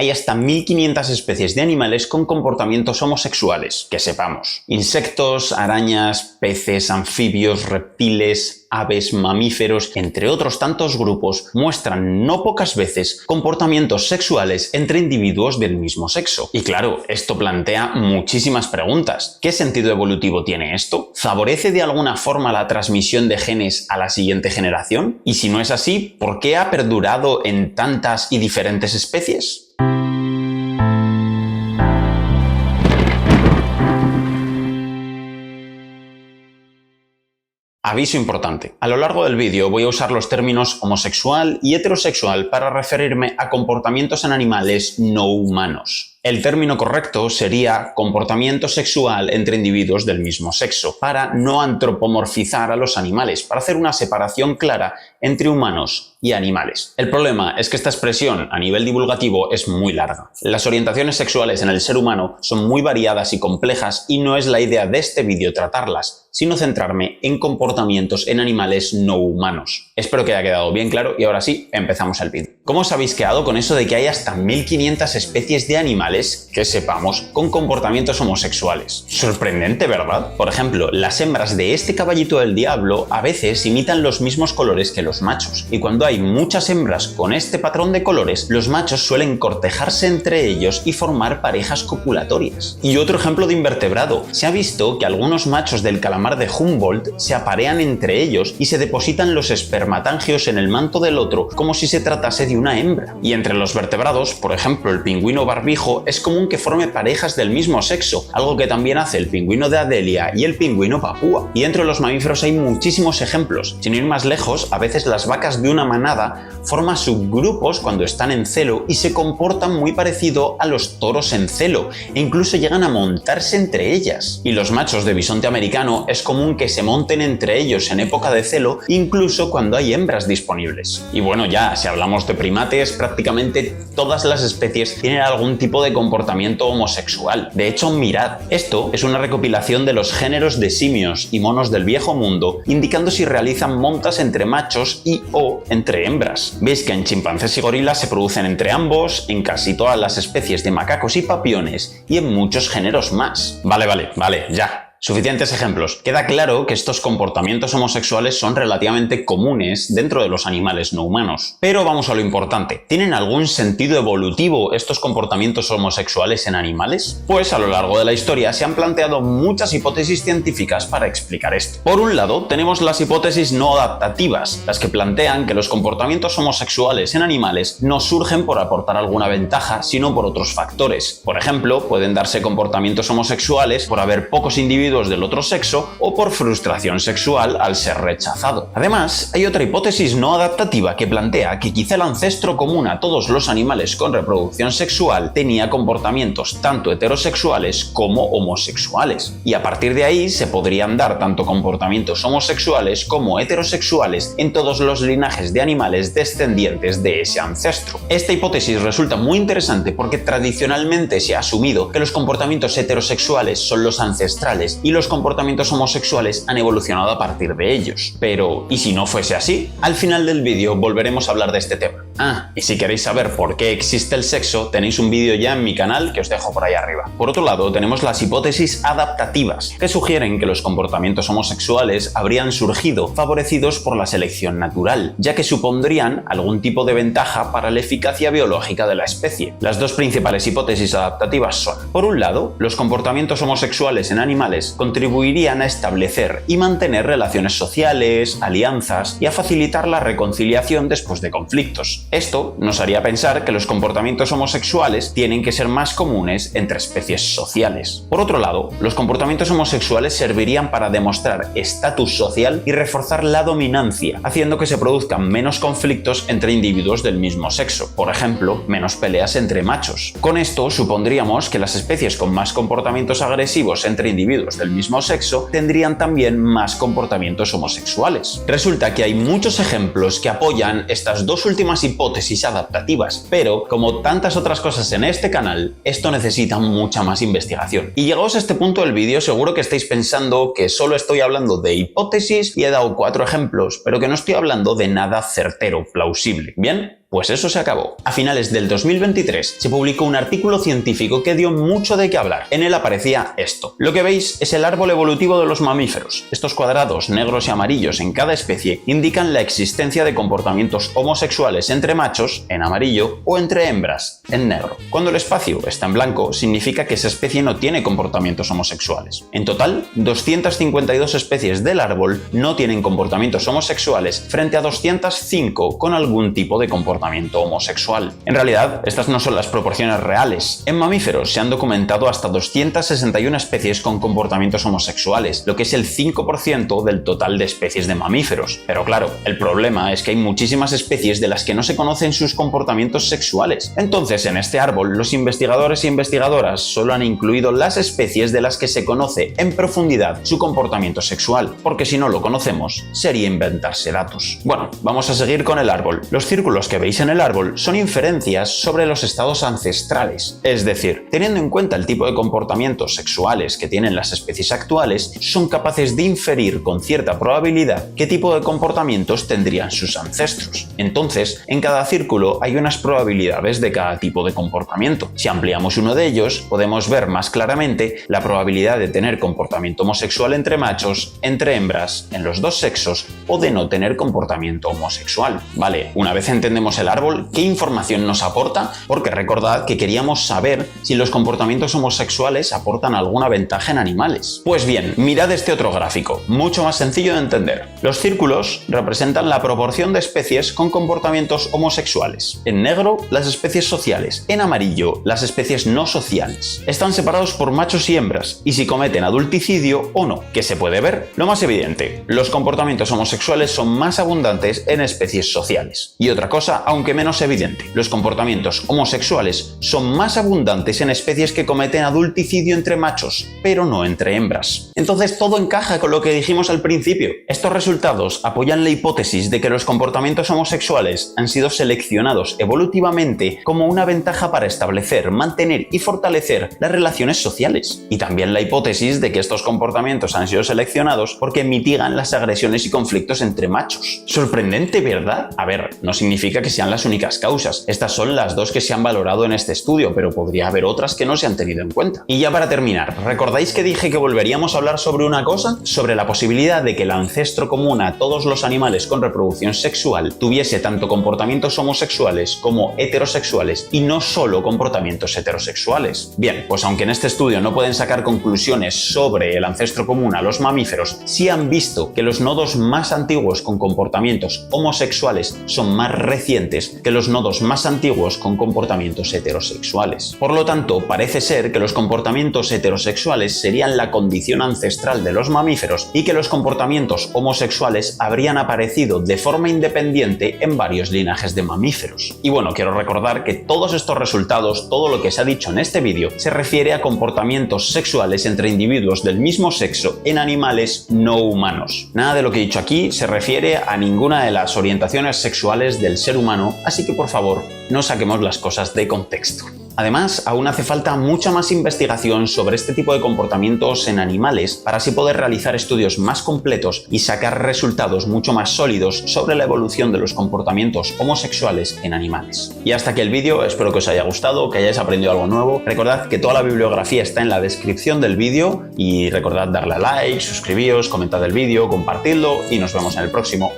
hay hasta 1500 especies de animales con comportamientos homosexuales, que sepamos. Insectos, arañas, peces, anfibios, reptiles, aves, mamíferos, entre otros tantos grupos, muestran no pocas veces comportamientos sexuales entre individuos del mismo sexo. Y claro, esto plantea muchísimas preguntas. ¿Qué sentido evolutivo tiene esto? ¿Favorece de alguna forma la transmisión de genes a la siguiente generación? Y si no es así, ¿por qué ha perdurado en tantas y diferentes especies? Aviso importante. A lo largo del vídeo voy a usar los términos homosexual y heterosexual para referirme a comportamientos en animales no humanos. El término correcto sería comportamiento sexual entre individuos del mismo sexo, para no antropomorfizar a los animales, para hacer una separación clara entre humanos y animales. El problema es que esta expresión a nivel divulgativo es muy larga. Las orientaciones sexuales en el ser humano son muy variadas y complejas y no es la idea de este vídeo tratarlas, sino centrarme en comportamientos en animales no humanos. Espero que haya quedado bien claro y ahora sí, empezamos el vídeo. ¿Cómo os habéis quedado con eso de que hay hasta 1500 especies de animales, que sepamos, con comportamientos homosexuales? Sorprendente, ¿verdad? Por ejemplo, las hembras de este caballito del diablo a veces imitan los mismos colores que los machos, y cuando hay muchas hembras con este patrón de colores, los machos suelen cortejarse entre ellos y formar parejas copulatorias. Y otro ejemplo de invertebrado, se ha visto que algunos machos del calamar de Humboldt se aparean entre ellos y se depositan los espermatangios en el manto del otro como si se tratase de una hembra. Y entre los vertebrados, por ejemplo el pingüino barbijo, es común que forme parejas del mismo sexo, algo que también hace el pingüino de Adelia y el pingüino papúa. Y dentro de los mamíferos hay muchísimos ejemplos. Sin ir más lejos, a veces las vacas de una manada forman subgrupos cuando están en celo y se comportan muy parecido a los toros en celo, e incluso llegan a montarse entre ellas. Y los machos de bisonte americano es común que se monten entre ellos en época de celo, incluso cuando hay hembras disponibles. Y bueno, ya, si hablamos de primates, prácticamente todas las especies tienen algún tipo de comportamiento homosexual. De hecho, mirad, esto es una recopilación de los géneros de simios y monos del viejo mundo, indicando si realizan montas entre machos y o entre hembras. Veis que en chimpancés y gorilas se producen entre ambos, en casi todas las especies de macacos y papiones y en muchos géneros más. Vale, ya. Suficientes ejemplos. Queda claro que estos comportamientos homosexuales son relativamente comunes dentro de los animales no humanos. Pero vamos a lo importante. ¿Tienen algún sentido evolutivo estos comportamientos homosexuales en animales? Pues a lo largo de la historia se han planteado muchas hipótesis científicas para explicar esto. Por un lado, tenemos las hipótesis no adaptativas, las que plantean que los comportamientos homosexuales en animales no surgen por aportar alguna ventaja, sino por otros factores. Por ejemplo, pueden darse comportamientos homosexuales por haber pocos individuos del otro sexo o por frustración sexual al ser rechazado. Además, hay otra hipótesis no adaptativa que plantea que quizá el ancestro común a todos los animales con reproducción sexual tenía comportamientos tanto heterosexuales como homosexuales, y a partir de ahí se podrían dar tanto comportamientos homosexuales como heterosexuales en todos los linajes de animales descendientes de ese ancestro. Esta hipótesis resulta muy interesante porque tradicionalmente se ha asumido que los comportamientos heterosexuales son los ancestrales y los comportamientos homosexuales han evolucionado a partir de ellos. Pero, ¿y si no fuese así? Al final del vídeo volveremos a hablar de este tema. Y si queréis saber por qué existe el sexo, tenéis un vídeo ya en mi canal que os dejo por ahí arriba. Por otro lado, tenemos las hipótesis adaptativas, que sugieren que los comportamientos homosexuales habrían surgido favorecidos por la selección natural, ya que supondrían algún tipo de ventaja para la eficacia biológica de la especie. Las dos principales hipótesis adaptativas son, por un lado, los comportamientos homosexuales en animales contribuirían a establecer y mantener relaciones sociales, alianzas y a facilitar la reconciliación después de conflictos. Esto nos haría pensar que los comportamientos homosexuales tienen que ser más comunes entre especies sociales. Por otro lado, los comportamientos homosexuales servirían para demostrar estatus social y reforzar la dominancia, haciendo que se produzcan menos conflictos entre individuos del mismo sexo, por ejemplo, menos peleas entre machos. Con esto supondríamos que las especies con más comportamientos agresivos entre individuos del mismo sexo tendrían también más comportamientos homosexuales. Resulta que hay muchos ejemplos que apoyan estas dos últimas hipótesis adaptativas, pero como tantas otras cosas en este canal, esto necesita mucha más investigación. Y llegados a este punto del vídeo, seguro que estáis pensando que solo estoy hablando de hipótesis y he dado 4 ejemplos, pero que no estoy hablando de nada certero, plausible. ¿Bien? Pues eso se acabó. A finales del 2023 se publicó un artículo científico que dio mucho de qué hablar. En él aparecía esto. Lo que veis es el árbol evolutivo de los mamíferos. Estos cuadrados negros y amarillos en cada especie indican la existencia de comportamientos homosexuales entre machos, en amarillo, o entre hembras, en negro. Cuando el espacio está en blanco, significa que esa especie no tiene comportamientos homosexuales. En total, 252 especies del árbol no tienen comportamientos homosexuales frente a 205 con algún tipo de comportamiento homosexual. En realidad, estas no son las proporciones reales. En mamíferos se han documentado hasta 261 especies con comportamientos homosexuales, lo que es el 5% del total de especies de mamíferos. Pero claro, el problema es que hay muchísimas especies de las que no se conocen sus comportamientos sexuales. Entonces, en este árbol, los investigadores e investigadoras solo han incluido las especies de las que se conoce en profundidad su comportamiento sexual, porque si no lo conocemos, sería inventarse datos. Bueno, vamos a seguir con el árbol. Los círculos que veis en el árbol son inferencias sobre los estados ancestrales, es decir, teniendo en cuenta el tipo de comportamientos sexuales que tienen las especies actuales, son capaces de inferir con cierta probabilidad qué tipo de comportamientos tendrían sus ancestros. Entonces, en cada círculo hay unas probabilidades de cada tipo de comportamiento. Si ampliamos uno de ellos, podemos ver más claramente la probabilidad de tener comportamiento homosexual entre machos, entre hembras, en los dos sexos, o de no tener comportamiento homosexual. Vale, una vez entendemos el árbol, ¿qué información nos aporta? Porque recordad que queríamos saber si los comportamientos homosexuales aportan alguna ventaja en animales. Pues bien, mirad este otro gráfico, mucho más sencillo de entender. Los círculos representan la proporción de especies con comportamientos homosexuales. En negro, las especies sociales. En amarillo, las especies no sociales. Están separados por machos y hembras, y si cometen adulticidio o no. ¿Qué se puede ver? Lo más evidente, los comportamientos homosexuales son más abundantes en especies sociales. Y otra cosa, aunque menos evidente, los comportamientos homosexuales son más abundantes en especies que cometen adulticidio entre machos, pero no entre hembras. Entonces todo encaja con lo que dijimos al principio. Estos resultados apoyan la hipótesis de que los comportamientos homosexuales han sido seleccionados evolutivamente como una ventaja para establecer, mantener y fortalecer las relaciones sociales. Y también la hipótesis de que estos comportamientos han sido seleccionados porque mitigan las agresiones y conflictos entre machos. Sorprendente, ¿verdad? A ver, no significa que sean las únicas causas. Estas son las dos que se han valorado en este estudio, pero podría haber otras que no se han tenido en cuenta. Y ya para terminar, ¿recordáis que dije que volveríamos a hablar sobre una cosa? Sobre la posibilidad de que el ancestro común a todos los animales con reproducción sexual tuviese tanto comportamientos homosexuales como heterosexuales y no solo comportamientos heterosexuales. Bien, pues aunque en este estudio no pueden sacar conclusiones sobre el ancestro común a los mamíferos, sí han visto que los nodos más antiguos con comportamientos homosexuales son más recientes que los nodos más antiguos con comportamientos heterosexuales. Por lo tanto, parece ser que los comportamientos heterosexuales serían la condición ancestral de los mamíferos y que los comportamientos homosexuales habrían aparecido de forma independiente en varios linajes de mamíferos. Y bueno, quiero recordar que todos estos resultados, todo lo que se ha dicho en este vídeo, se refiere a comportamientos sexuales entre individuos del mismo sexo en animales no humanos. Nada de lo que he dicho aquí se refiere a ninguna de las orientaciones sexuales del ser humano, así que por favor, no saquemos las cosas de contexto. Además, aún hace falta mucha más investigación sobre este tipo de comportamientos en animales para así poder realizar estudios más completos y sacar resultados mucho más sólidos sobre la evolución de los comportamientos homosexuales en animales. Y hasta aquí el vídeo, espero que os haya gustado, que hayáis aprendido algo nuevo. Recordad que toda la bibliografía está en la descripción del vídeo y recordad darle a like, suscribíos, comentad el vídeo, compartidlo y nos vemos en el próximo.